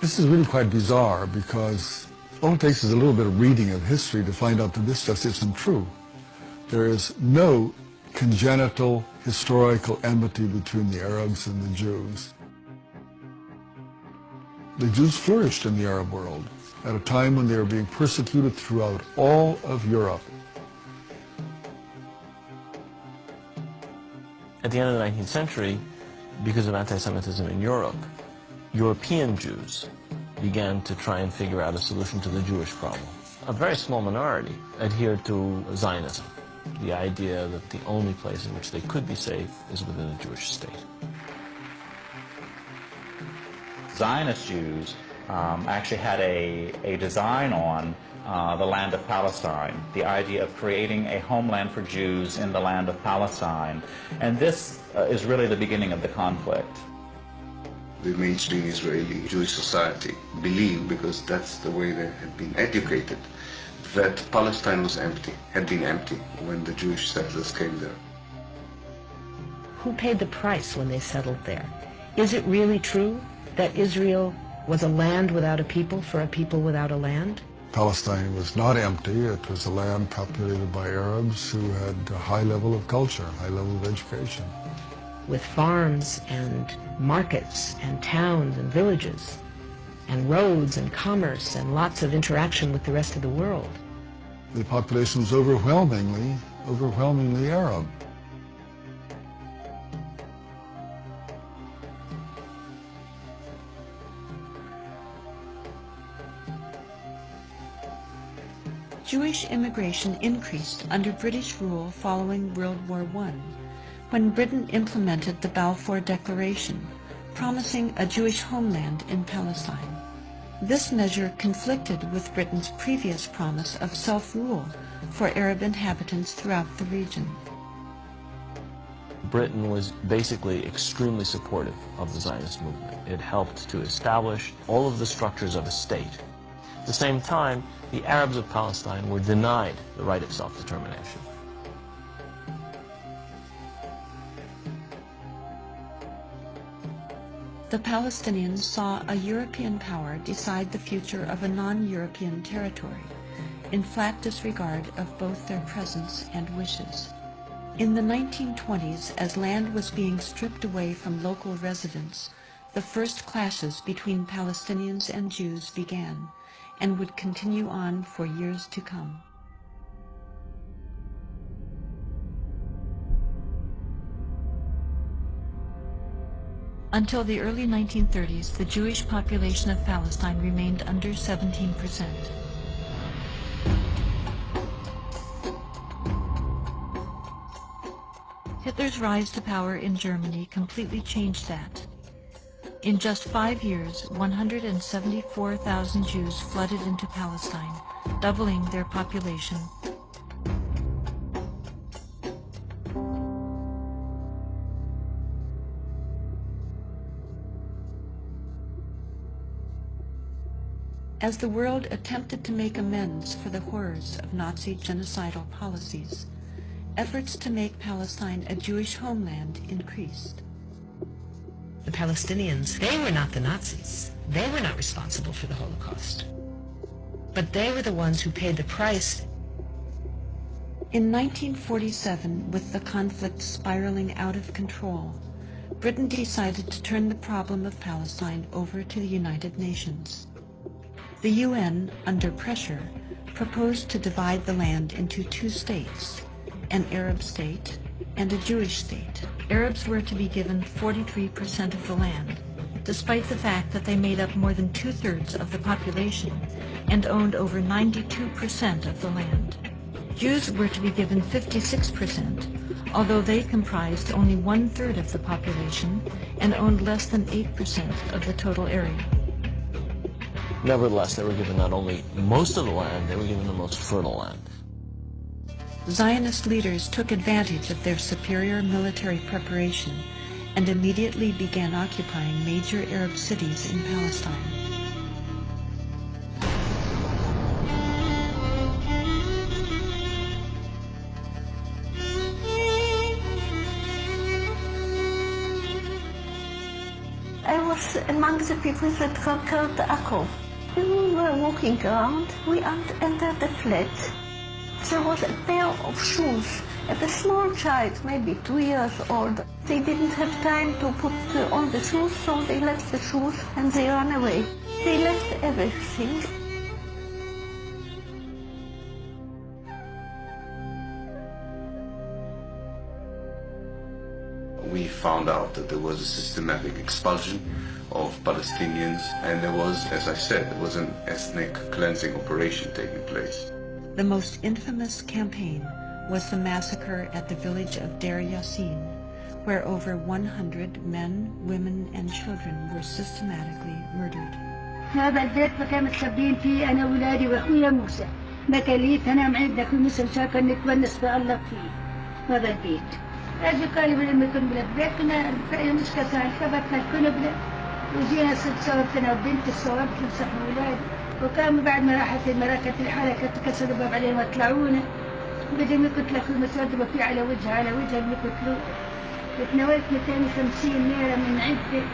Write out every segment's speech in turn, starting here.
This is really quite bizarre because all it takes is a little bit of reading of history to find out that this just isn't true. There is no congenital historical enmity between the Arabs and the Jews. The Jews flourished in the Arab world at a time when they were being persecuted throughout all of Europe. At the end of the 19th century, because of anti-Semitism in Europe, European Jews began to try and figure out a solution to the Jewish problem. A very small minority adhered to Zionism, the idea that the only place in which they could be safe is within a Jewish state. Zionist Jews actually had a design on the land of Palestine, the idea of creating a homeland for Jews in the land of Palestine. And this is really the beginning of the conflict. The mainstream Israeli Jewish society believed, because that's the way they had been educated, that Palestine was empty, had been empty when the Jewish settlers came there. Who paid the price when they settled there? Is it really true that Israel was a land without a people for a people without a land? Palestine was not empty. It was a land populated by Arabs who had a high level of culture, high level of education. With farms and markets and towns and villages and roads and commerce and lots of interaction with the rest of the world. The population was overwhelmingly Arab. Jewish immigration increased under British rule following World War I, when Britain implemented the Balfour Declaration, promising a Jewish homeland in Palestine. This measure conflicted with Britain's previous promise of self-rule for Arab inhabitants throughout the region. Britain was basically extremely supportive of the Zionist movement. It helped to establish all of the structures of a state. At the same time, the Arabs of Palestine were denied the right of self-determination. The Palestinians saw a European power decide the future of a non-European territory, in flat disregard of both their presence and wishes. In the 1920s, as land was being stripped away from local residents, the first clashes between Palestinians and Jews began, and would continue on for years to come. Until the early 1930s, the Jewish population of Palestine remained under 17%. Hitler's rise to power in Germany completely changed that. In just 5 years, 174,000 Jews flooded into Palestine, doubling their population. As the world attempted to make amends for the horrors of Nazi genocidal policies, efforts to make Palestine a Jewish homeland increased. The Palestinians, they were not the Nazis. They were not responsible for the Holocaust. But they were the ones who paid the price. In 1947, with the conflict spiraling out of control, Britain decided to turn the problem of Palestine over to the United Nations. The UN, under pressure, proposed to divide the land into 2 states, an Arab state and a Jewish state. Arabs were to be given 43% of the land, despite the fact that they made up more than 2/3 of the population and owned over 92% of the land. Jews were to be given 56%, although they comprised only 1/3 of the population and owned less than 8% of the total area. Nevertheless, they were given not only most of the land, they were given the most fertile land. Zionist leaders took advantage of their superior military preparation and immediately began occupying major Arab cities in Palestine. I was among the people that conquered Akko. When we were walking around, we entered the flat. There was a pair of shoes. And a small child, maybe 2 years old, they didn't have time to put on the shoes, so they left the shoes and they ran away. They left everything. We found out that there was a systematic expulsion of Palestinians, and there was, as I said, there was an ethnic cleansing operation taking place. The most infamous campaign was the massacre at the village of Deir Yassin, where over 100 men, women, and children were systematically murdered. هذا البيت كانوا متخبين فيه أنا وولادي وأخويا موسى. مكاليت أنا معي أخوي موسى مشان نتونس بألق فيه هذا البيت. أجي قالوا لما كنا بالبيت كنا مش كسر ثبتنا الكنبلة وجينا ست صورتنا وبنت الصور تمسح أولاد وكانوا بعد ما راحت المراكز الحالة كانت كسروا الباب عليهم وطلعونا. بدل كنت لأخوي مسودة فيه على وجهها اللي قتلوه. وتناولت 250 ليرة من عدة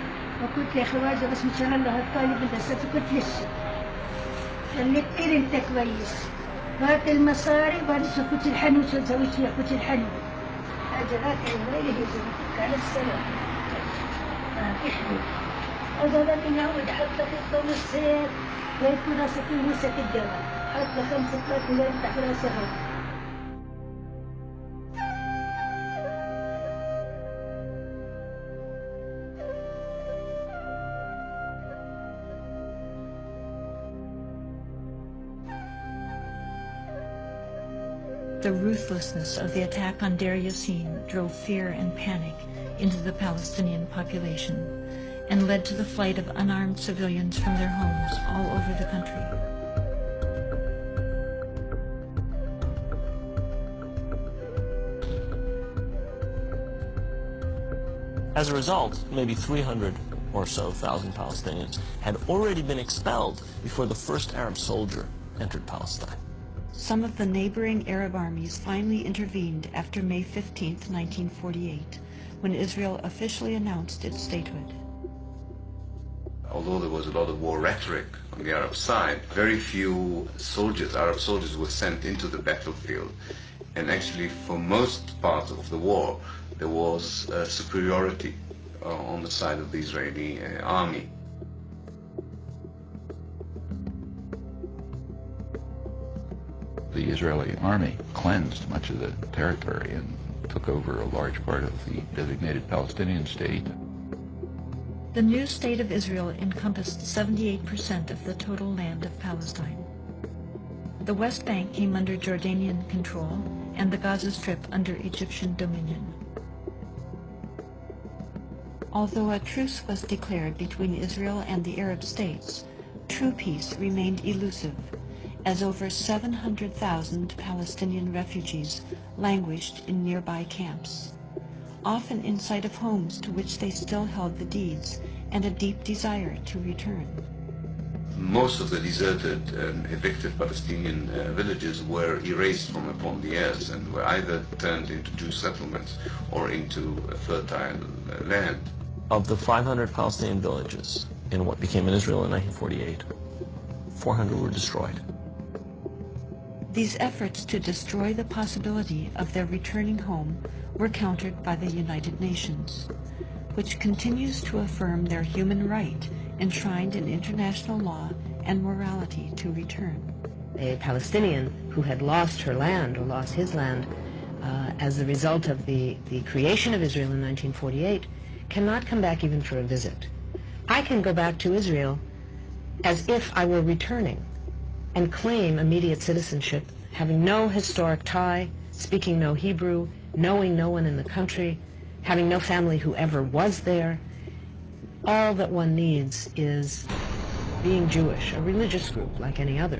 وكنت يا خواجه بس ان شاء الله هالطالب مدرسة كنت لسه خليك كتير انت كويس هات المصاري وهذا كنت الحنو شو نسوي فيها كنت الحنو هات الويلي يجيبك على السلام احلي هذا اللي نعود حتى في الضوء السير ويكون راسك يمسك الدواء حتى 5 3 لا يفتح راسها. The ruthlessness of the attack on Deir Yassin drove fear and panic into the Palestinian population and led to the flight of unarmed civilians from their homes all over the country. As a result, maybe 300 or so thousand Palestinians had already been expelled before the first Arab soldier entered Palestine. Some of the neighboring Arab armies finally intervened after May 15, 1948, when Israel officially announced its statehood. Although there was a lot of war rhetoric on the Arab side, very few soldiers, Arab soldiers, were sent into the battlefield. And actually, for most parts of the war, there was superiority on the side of the Israeli army. The Israeli army cleansed much of the territory and took over a large part of the designated Palestinian state. The new state of Israel encompassed 78% of the total land of Palestine. The West Bank came under Jordanian control and the Gaza Strip under Egyptian dominion. Although a truce was declared between Israel and the Arab states, true peace remained elusive, as over 700,000 Palestinian refugees languished in nearby camps, often in sight of homes to which they still held the deeds and a deep desire to return. Most of the deserted and evicted Palestinian villages were erased from upon the earth and were either turned into Jewish settlements or into fertile land. Of the 500 Palestinian villages in what became Israel in 1948, 400 were destroyed. These efforts to destroy the possibility of their returning home were countered by the United Nations, which continues to affirm their human right enshrined in international law and morality to return. A Palestinian who had lost her land or lost his land as a result of the creation of Israel in 1948 cannot come back even for a visit. I can go back to Israel as if I were returning and claim immediate citizenship, having no historic tie, speaking no Hebrew, knowing no one in the country, having no family who ever was there. All that one needs is being Jewish, a religious group like any other.